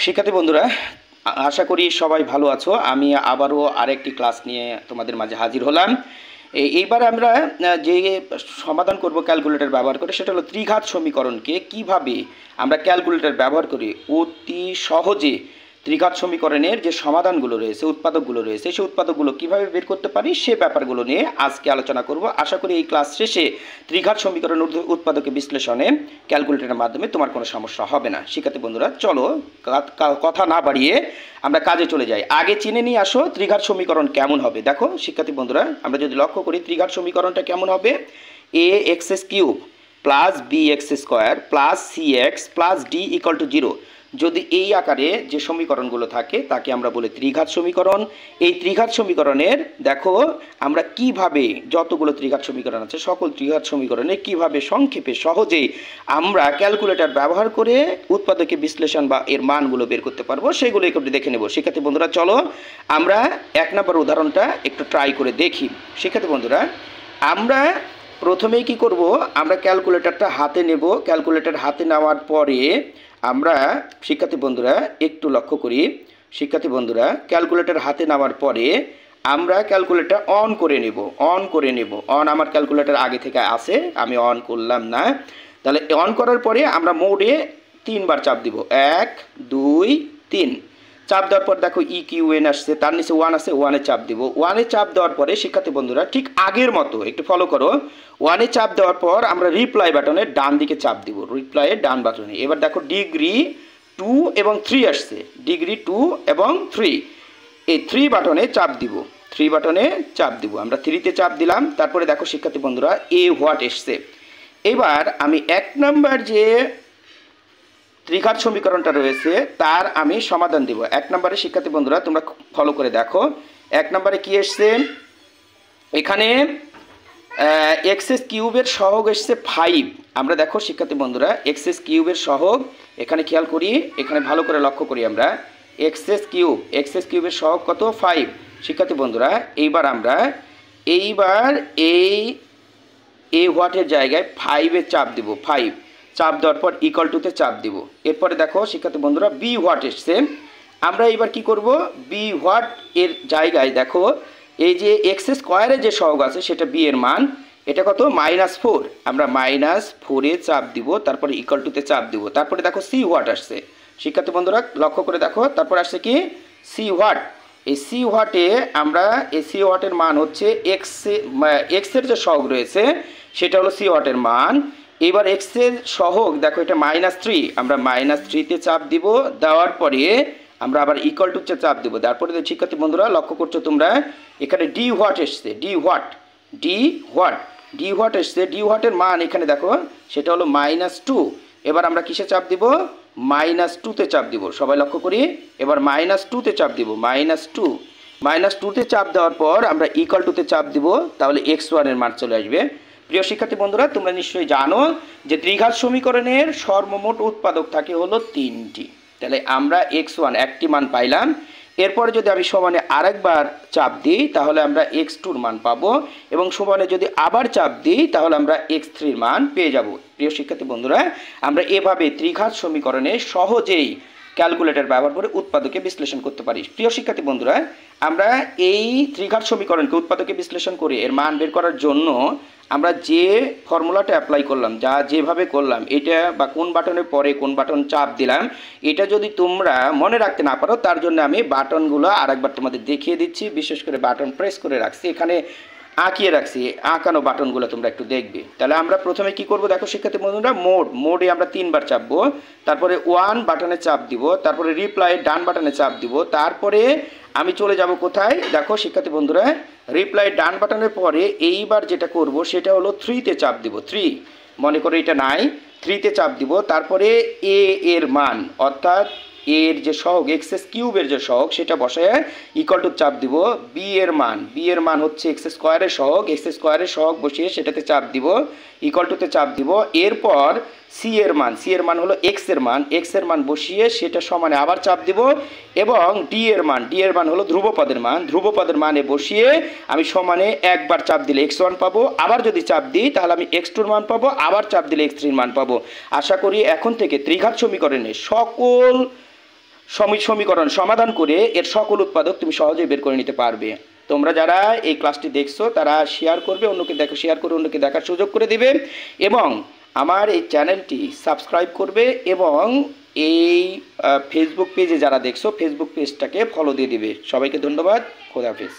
শিক্ষার্থী বন্ধুরা, আশা করি সবাই ভালো আছো। আমি আবারও আরেকটি ক্লাস নিয়ে তোমাদের মাঝে হাজির হলাম। এইবার আমরা যে সমাধান করব ক্যালকুলেটর ব্যবহার করে, সেটা হলো ত্রিঘাত সমীকরণকে কিভাবে আমরা ক্যালকুলেটর ব্যবহার করে অতি সহজে ত্রিঘাত সমীকরণের যে সমাধানগুলো রয়েছে, উৎপাদকগুলো রয়েছে, সেই উৎপাদকগুলো কিভাবে বের করতে পারি সে ব্যাপারগুলো নিয়ে আজকে আলোচনা করব। আশা করি এই ক্লাস শেষে ত্রিঘাত সমীকরণ উৎপাদকের বিশ্লেষণে ক্যালকুলেটরের মাধ্যমে তোমার কোনো সমস্যা হবে না। শিক্ষার্থী বন্ধুরা, চলো কথা না বাড়িয়ে আমরা কাজে চলে যাই। আগে চিনে নিয়ে আসো ত্রিঘাত সমীকরণ কেমন হবে। দেখো শিক্ষার্থী বন্ধুরা, আমরা যদি লক্ষ্য করি ত্রিঘাত সমীকরণটা কেমন হবে, A X cube plus B X square plus C X plus D equal to 0। যদি এই আকারে যে সমীকরণগুলো থাকে তাকে আমরা বলি ত্রিঘাত সমীকরণ। এই ত্রিঘাত সমীকরণের দেখো আমরা কিভাবে যতগুলো ত্রিঘাত সমীকরণ আছে সকল ত্রিঘাত সমীকরণে কিভাবে সংক্ষেপে সহজেই আমরা ক্যালকুলেটর ব্যবহার করে উৎপাদকের বিশ্লেষণ বা এর মানগুলো বের করতে পারবো সেগুলো একটু দেখে নেব। শিক্ষার্থী বন্ধুরা, চলো আমরা 1 নম্বর উদাহরণটা একটু ট্রাই করে দেখি। শিক্ষার্থী বন্ধুরা, আমরা প্রথমেই কি করব, আমরা ক্যালকুলেটরটা হাতে নেব। ক্যালকুলেটর হাতে নেওয়ার পরে আমরা শিক্ষার্থী বন্ধুরা একটু লক্ষ্য করি। শিক্ষার্থী বন্ধুরা, ক্যালকুলেটর হাতে নেওয়ার পরে আমরা ক্যালকুলেটর অন করে নেব। আমার ক্যালকুলেটর আগে থেকে আছে, আমি অন করলাম না। তাহলে অন করার পরে আমরা মোডে 3 বার চাপ দিব, 1 2 3। চাপ দেওয়ার পর দেখো ই কিউ এন আসছে, তার নিচে 1 আছে, 1-এ চাপ দিব। 1-এ চাপ দেওয়ার পরে শিক্ষার্থী বন্ধুরা ঠিক আগের মতো একটু ফলো করো। 1-এ চাপ দেওয়ার পর আমরা রিপ্লাই বাটনের ডান দিকে চাপ দিব, রিপ্লাইয়ের ডান বাটনে। এবার দেখো ডিগ্রি 2 এবং 3 আসছে, ডিগ্রি 2 এবং 3, এই 3 বাটনে চাপ দিব, 3 বাটনে চাপ দিব। আমরা 3-তে চাপ দিলাম। তারপরে দেখো শিক্ষার্থী বন্ধুরা এ হোয়াট এসছে। এবার আমি 1 নম্বর যে ত্রিঘাত সমীকরণটা রয়েছে তার আমি সমাধান দিব। 1 নম্বরে শিক্ষার্থী বন্ধুরা তোমরা ফলো করে দেখো 1 নম্বরে কি এসছে, এখানে এক্স কিউবের সহগ এসছে 5। আমরা দেখো শিক্ষার্থী বন্ধুরা এক্স কিউবের সহগ এখানে খেয়াল করি, এখানে ভালো করে লক্ষ্য করি আমরা এক্স কিউবের সহগ কত, 5। শিক্ষার্থী বন্ধুরা এইবার আমরা এই হোয়াটের জায়গায় 5-এ চাপ দিব, 5 চাপ দেওয়ার পর ইকুয়াল টুতে চাপ দিব। এরপরে দেখো শিক্ষার্থী বন্ধুরা বি হোয়াট এসছে। আমরা এবার কি করব, বি হোয়াট এর জায়গায় দেখো এই যে এক্স স্কোয়ারের যে সহগ আছে সেটা বি এর মান, এটা কত, -4। আমরা -4-এ চাপ দিব, তারপরে ইকুয়াল টুতে চাপ দিব। তারপরে দেখো সি হোয়াট আসছে। শিক্ষার্থী বন্ধুরা লক্ষ্য করে দেখো, তারপর আসছে কি সি হোয়াট। এই সি হোয়াটে আমরা এই সি হোয়াটের মান হচ্ছে এক্সের যে সহগ রয়েছে সেটা হলো সি হোয়াটের মান। এবার এক্সের সহগ দেখো এটা -3, আমরা -3-তে চাপ দিব। দেওয়ার পরে আমরা আবার ইকুয়াল টুতে চাপ দিব। তারপরে শিক্ষার্থী বন্ধুরা লক্ষ্য করছো তোমরা এখানে ডি হোয়াট এসছে, ডি হোয়াট এসছে। ডি হোয়াটের মান এখানে দেখো সেটা হলো -2। এবার আমরা কিসে চাপ দিব, -2-তে চাপ দিব। সবাই লক্ষ্য করি, এবার -2-তে চাপ দিব, -2-তে চাপ দেওয়ার পর আমরা ইকুয়াল টুতে চাপ দিব, তাহলে x1 এর মান চলে আসবে। প্রিয় শিক্ষার্থী বন্ধুরা, তোমরা নিশ্চয়ই জানো যে ত্রিঘাত সমীকরণের সর্বমোট উৎপাদক থাকে হলো 3টি। তাহলে আমরা x1 একটি মান পাইলাম। এরপরে যদি আমি সমানে আরেকবার চাপ দিই তাহলে আমরা x2-র মান পাবো, এবং সমানে যদি আবার চাপ দিই তাহলে আমরা x3-র মান পেয়ে যাব। প্রিয় শিক্ষার্থী বন্ধুরা, আমরা এভাবে ত্রিঘাত সমীকরণে সহজেই ক্যালকুলেটর ব্যবহার করে উৎপাদকে বিশ্লেষণ করতে পারি। প্রিয় শিক্ষার্থী বন্ধুরা, আমরা এই ত্রিঘাত সমীকরণকে উৎপাদকে বিশ্লেষণ করে এর মান বের করার জন্য আমরা যে ফর্মুলাটা অ্যাপ্লাই করলাম, যেভাবে করলাম, এটা বা কোন বাটনের পরে কোন বাটন চাপ দিলাম, এটা যদি তোমরা মনে রাখতে না পারো তার জন্য আমি বাটনগুলো আরেকবার তোমাদের দেখিয়ে দিচ্ছি। বিশেষ করে বাটন প্রেস করে রাখছি, এখানে আঁকিয়ে রাখছি, আঁকানো বাটনগুলো তোমরা একটু দেখবে। তাহলে আমরা প্রথমে কি করব দেখো শিক্ষার্থী বন্ধুরা, মোডে আমরা 3 বার চাপবো, তারপরে 1 বাটনে চাপ দিব, তারপরে রিপ্লাই ডান বাটনে চাপ দিব। তারপরে আমি চলে যাব কোথায় দেখো শিক্ষার্থী বন্ধুরা, রিপ্লাই ডান বাটনের পরে এইবার যেটা করব সেটা হলো 3-তে চাপ দিব। 3 মনে করে এটা নাই, 3-তে চাপ দিব। তারপরে এ এর মান অর্থাৎ এর যে সহগ এক্স কিউবের যে সহগ সেটা বসায় ইকুয়াল টু চাপ দিব। বি এর মান হচ্ছে এক্স স্কোয়ারের সহগ বসিয়ে সেটাতে চাপ দিব, ইকুয়াল টুতে চাপ দিব। এরপর সি এর মান হলো এক্স এর মান বসিয়ে সেটা সমানে আবার চাপ দিব, এবং ডি এর মান হলো ধ্রুবপদের মানে বসিয়ে আমি সমানে একবার চাপ দিলে x1 পাবো, আবার যদি চাপ দিই তাহলে আমি x2-র মান পাবো, আবার চাপ দিলে x3-র মান পাবো। আশা করি এখন থেকে ত্রিঘাত সমীকরণে সকল সমীকরণ সমাধান করে এর সকল উৎপাদক তুমি সহজেই বের করে নিতে পারবে। তোমরা যারা এই ক্লাসটি দেখছো তারা শেয়ার করবে, অন্যকে শেয়ার করে অন্যকে দেখার সুযোগ করে দেবে এবং আমার এই চ্যানেলটি সাবস্ক্রাইব করবে এবং এই ফেসবুক পেজে যারা দেখছো ফেসবুক পেজটাকে ফলো দিয়ে দিবে। সবাইকে ধন্যবাদ। খোদা হাফেজ।